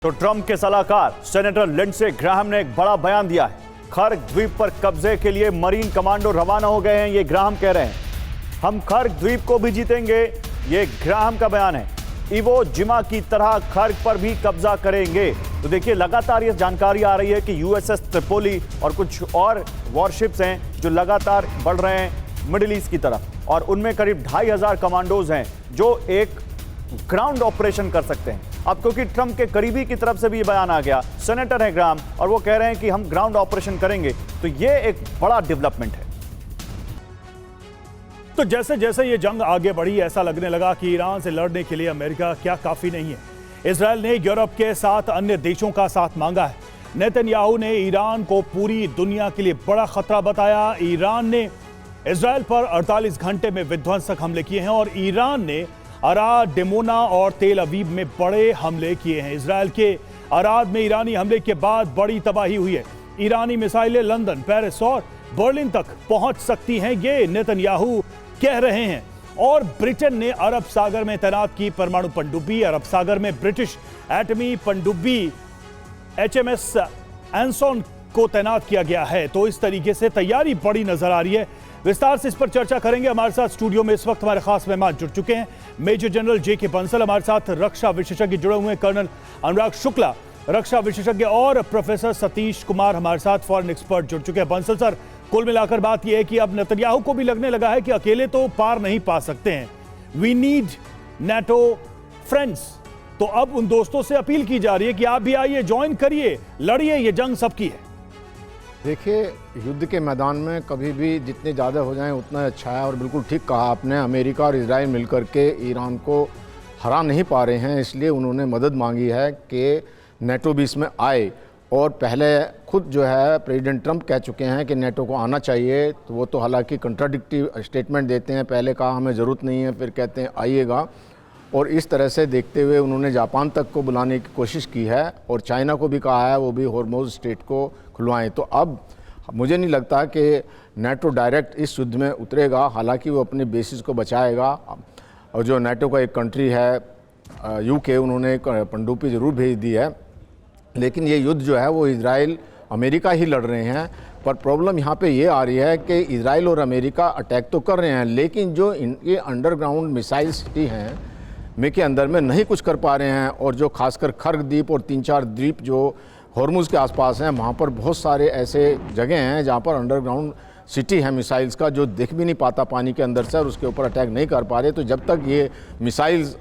तो ट्रंप के सलाहकार सेनेटर लिंडसे ग्राहम ने एक बड़ा बयान दिया है। खर्ग द्वीप पर कब्जे के लिए मरीन कमांडो रवाना हो गए हैं, ये ग्राहम कह रहे हैं। हम खर्ग द्वीप को भी जीतेंगे, ये ग्राहम का बयान है। इवो जिमा की तरह खर्ग पर भी कब्जा करेंगे। तो देखिए, लगातार ये जानकारी आ रही है कि यूएसएस त्रिपोली और कुछ और वॉरशिप्स हैं जो लगातार बढ़ रहे हैं मिडिल ईस्ट की तरफ, और उनमें करीब 2500 कमांडोज हैं जो एक ग्राउंड ऑपरेशन कर सकते हैं। अब क्योंकि ट्रंप के करीबी की तरफ से भी ये बयान आ गया, सेनेटर है ग्राहम, और वो कह रहे हैं कि हम ग्राउंड ऑपरेशन करेंगे, तो ये एक बड़ा डेवलपमेंट है। तो जैसे जैसे ये जंग आगे बढ़ी, ऐसा लगने लगा कि ईरान से लड़ने के लिए अमेरिका क्या काफी नहीं है। इजरायल ने यूरोप के साथ अन्य देशों का साथ मांगा है। नेतन्याहू ने ईरान को पूरी दुनिया के लिए बड़ा खतरा बताया। ईरान ने इजरायल पर 48 घंटे में विध्वंसक हमले किए हैं और ईरान ने अराद, डिमोना और तेल अवीव में बड़े हमले किए हैं। इजरायल के अराद में ईरानी हमले के बाद बड़ी तबाही हुई है। ईरानी मिसाइलें लंदन, पेरिस और बर्लिन तक पहुंच सकती हैं, ये नेतन्याहू कह रहे हैं। और ब्रिटेन ने अरब सागर में तैनात की परमाणु पनडुब्बी। अरब सागर में ब्रिटिश एटमी पनडुब्बी HMS एंसन को तैनात किया गया है। तो इस तरीके से तैयारी बड़ी नजर आ रही है। विस्तार से इस पर चर्चा करेंगे। हमारे साथ स्टूडियो में इस वक्त हमारे खास मेहमान जुड़ चुके हैं। मेजर जनरल JK बंसल हमारे साथ रक्षा विशेषज्ञ जुड़े हुए हैं, कर्नल अनुराग शुक्ला रक्षा विशेषज्ञ, और प्रोफेसर सतीश कुमार हमारे साथ फॉरेन एक्सपर्ट जुड़ चुके हैं। बंसल सर, कुल मिलाकर बात यह है कि अब नेतन्याहू को भी लगने लगा है कि अकेले तो पार नहीं पा सकते हैं, वी नीड NATO फ्रेंड्स। तो अब उन दोस्तों से अपील की जा रही है कि आप भी आइए, ज्वाइन करिए, लड़िए, ये जंग सबकी है। देखिए, युद्ध के मैदान में कभी भी जितने ज़्यादा हो जाएं उतना अच्छा है। और बिल्कुल ठीक कहा आपने, अमेरिका और इजराइल मिलकर के ईरान को हरा नहीं पा रहे हैं, इसलिए उन्होंने मदद मांगी है कि नेटो भी इसमें आए। और पहले खुद जो है प्रेसिडेंट ट्रंप कह चुके हैं कि नेटो को आना चाहिए। तो वो तो हालांकि कंट्राडिक्टिव स्टेटमेंट देते हैं, पहले कहा हमें ज़रूरत नहीं है, फिर कहते हैं आइएगा। और इस तरह से देखते हुए उन्होंने जापान तक को बुलाने की कोशिश की है और चाइना को भी कहा है वो भी हॉर्मुज़ स्ट्रेट को खुलवाएं। तो अब मुझे नहीं लगता कि नेटो डायरेक्ट इस युद्ध में उतरेगा, हालांकि वो अपने बेसिस को बचाएगा। और जो नेटो का एक कंट्री है UK, उन्होंने एक पनडुब्बी ज़रूर भेज दी है, लेकिन ये युद्ध जो है वो इजराइल अमेरिका ही लड़ रहे हैं। पर प्रॉब्लम यहाँ पे ये आ रही है कि इजराइल और अमेरिका अटैक तो कर रहे हैं, लेकिन जो इनके अंडरग्राउंड मिसाइल सिटी हैं में के अंदर में नहीं कुछ कर पा रहे हैं। और जो खासकर खर्ग द्वीप और 3-4 द्वीप जो हॉर्मुज़ के आसपास हैं, वहाँ पर बहुत सारे ऐसे जगह हैं जहाँ पर अंडरग्राउंड सिटी है मिसाइल्स का, जो दिख भी नहीं पाता पानी के अंदर से, और उसके ऊपर अटैक नहीं कर पा रहे। तो जब तक ये मिसाइल्स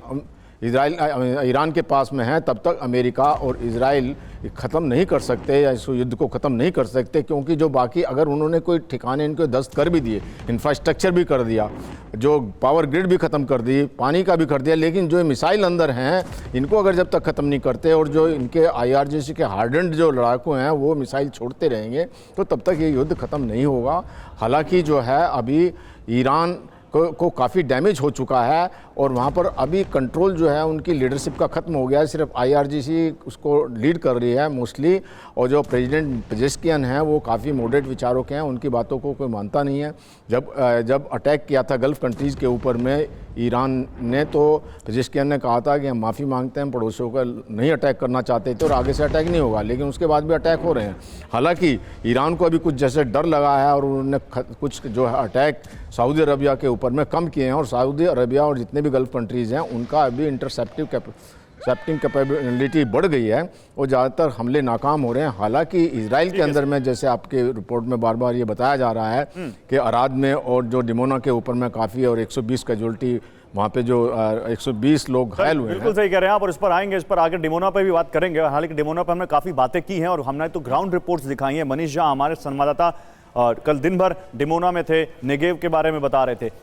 ईरान के पास में हैं, तब तक अमेरिका और इजराइल ख़त्म नहीं कर सकते या इस युद्ध को ख़त्म नहीं कर सकते। क्योंकि जो बाकी अगर उन्होंने कोई ठिकाने इनको दस्त कर भी दिए, इंफ्रास्ट्रक्चर भी कर दिया, जो पावर ग्रिड भी ख़त्म कर दी, पानी का भी कर दिया, लेकिन जो मिसाइल अंदर हैं इनको अगर जब तक ख़त्म नहीं करते और जो इनके IRGC के हार्डेंड जो लड़ाकू हैं वो मिसाइल छोड़ते रहेंगे, तो तब तक ये युद्ध ख़त्म नहीं होगा। हालांकि जो है अभी ईरान को काफ़ी डैमेज हो चुका है और वहाँ पर अभी कंट्रोल जो है उनकी लीडरशिप का ख़त्म हो गया है। सिर्फ IRGC उसको लीड कर रही है मोस्टली, और जो प्रेसिडेंट पेजेश्कियान हैं वो काफ़ी मॉडरेट विचारों के हैं, उनकी बातों को कोई मानता नहीं है। जब अटैक किया था गल्फ़ कंट्रीज़ के ऊपर में ईरान ने, तो पेजेश्कियान ने कहा था कि हम माफ़ी मांगते हैं, पड़ोसियों का नहीं अटैक करना चाहते थे और आगे से अटैक नहीं होगा, लेकिन उसके बाद भी अटैक हो रहे हैं। हालांकि ईरान को अभी कुछ जैसे डर लगा है और उन्होंने कुछ जो है अटैक सऊदी अरबिया के ऊपर में कम किए हैं, और सऊदी अरबिया और जितने भी गल्फ़ कंट्रीज़ हैं उनका अभी इंटरसेप्टिंग कैपेबिलिटी बढ़ गई है और ज़्यादातर हमले नाकाम हो रहे हैं। हालांकि इजराइल के अंदर में, जैसे आपके रिपोर्ट में बार बार ये बताया जा रहा है कि अराद में और जो डिमोना के ऊपर में काफ़ी, और 120 कैजुअल्टी वहाँ पे जो 120 लोग घायल हुए हैं। बिल्कुल सही कह रहे हैं आप, और इस पर आएंगे, इस पर आगे डिमोना पे भी बात करेंगे। हालांकि डिमोना पर हमने काफ़ी बातें की हैं और हमने तो ग्राउंड रिपोर्ट्स दिखाई हैं। मनीष झा हमारे संवाददाता और कल दिन भर डिमोना में थे, नेगेव के बारे में बता रहे थे।